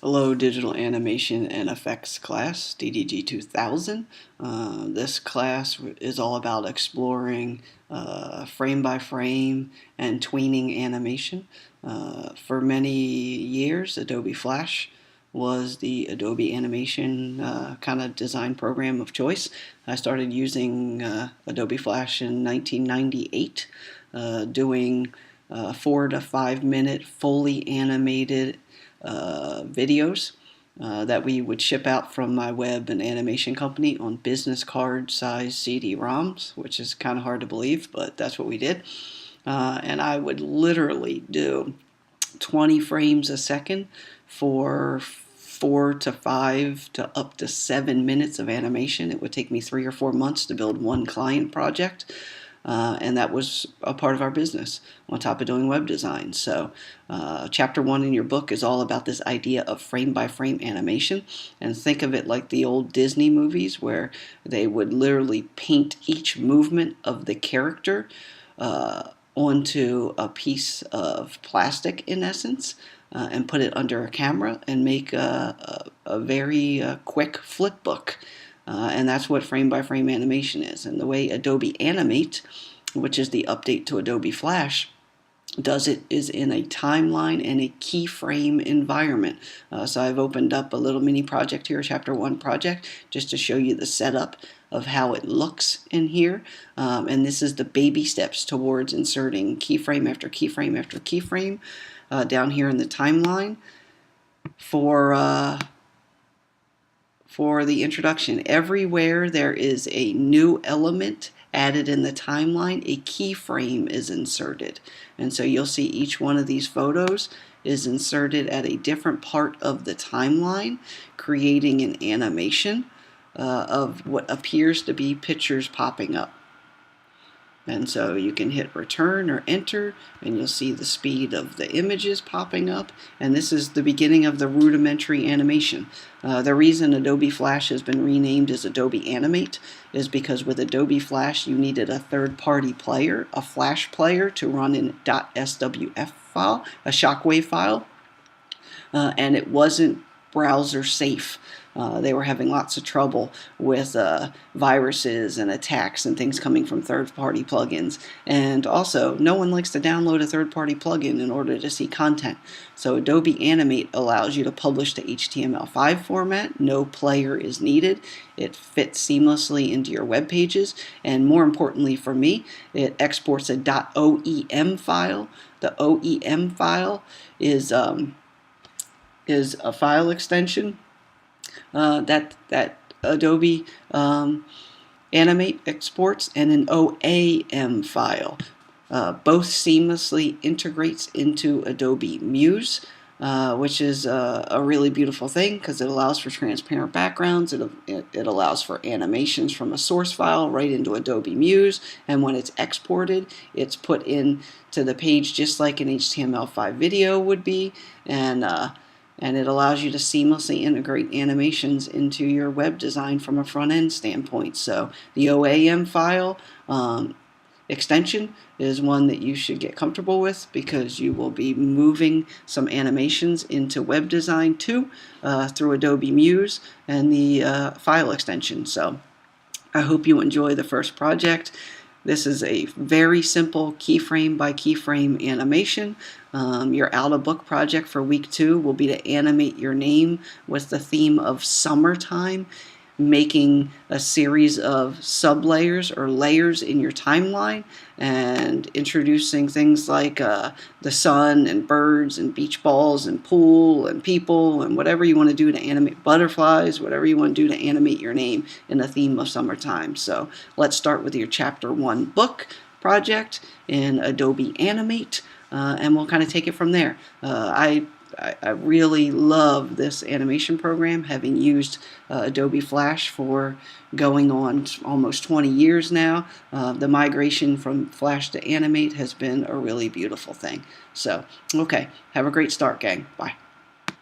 Hello, digital animation and effects class, ddg2000. This class is all about exploring frame by frame and tweening animation. For many years, Adobe Flash was the Adobe animation kind of design program of choice. I started using Adobe Flash in 1998, doing 4 to 5 minute fully animated videos that we would ship out from my web and animation company on business card size CD-ROMs, which is kind of hard to believe, but that's what we did. And I would literally do 20 frames a second for 4 to 5 to up to 7 minutes of animation. It would take me 3 or 4 months to build one client project. And that was a part of our business on top of doing web design. So chapter 1 in your book is all about this idea of frame by frame animation. And think of it like the old Disney movies where they would literally paint each movement of the character onto a piece of plastic, in essence, and put it under a camera and make a very quick flip book. And that's what frame by frame animation is. And the way Adobe Animate, which is the update to Adobe Flash, does it is in a timeline and a keyframe environment. So I've opened up a little mini project here, chapter 1 project, just to show you the setup of how it looks in here. And this is the baby steps towards inserting keyframe after keyframe after keyframe down here in the timeline for the introduction. Everywhere there is a new element added in the timeline, a keyframe is inserted. And so you'll see each one of these photos is inserted at a different part of the timeline, creating an animation of what appears to be pictures popping up. And so you can hit return or enter, and you'll see the speed of the images popping up. And this is the beginning of the rudimentary animation. The reason Adobe Flash has been renamed as Adobe Animate is because with Adobe Flash you needed a third-party player, a Flash player, to run in .swf file, a shockwave file, and it wasn't browser safe. They were having lots of trouble with viruses and attacks and things coming from third-party plugins. And also, no one likes to download a third-party plugin in order to see content. So Adobe Animate allows you to publish to HTML5 format. No player is needed. It fits seamlessly into your web pages. And more importantly for me, it exports a .oem file. The OEM file is a file extension that Adobe Animate exports, and an OAM file. Both seamlessly integrates into Adobe Muse, which is a really beautiful thing because it allows for transparent backgrounds. It allows for animations from a source file right into Adobe Muse, and when it's exported, it's put into the page just like an HTML5 video would be, and it allows you to seamlessly integrate animations into your web design from a front-end standpoint. So the OAM file extension is one that you should get comfortable with because you will be moving some animations into web design too through Adobe Muse and the file extension. So I hope you enjoy the first project. This is a very simple keyframe by keyframe animation. Your out-of-book project for week 2 will be to animate your name with the theme of summertime, making a series of sub-layers or layers in your timeline and introducing things like the sun and birds and beach balls and pool and people and whatever you want to do to animate butterflies, whatever you want to do to animate your name in the theme of summertime. So let's start with your chapter 1 book project in Adobe Animate, and we'll kind of take it from there. I really love this animation program, having used Adobe Flash for going on almost 20 years now. The migration from Flash to Animate has been a really beautiful thing. So, okay, have a great start, gang. Bye.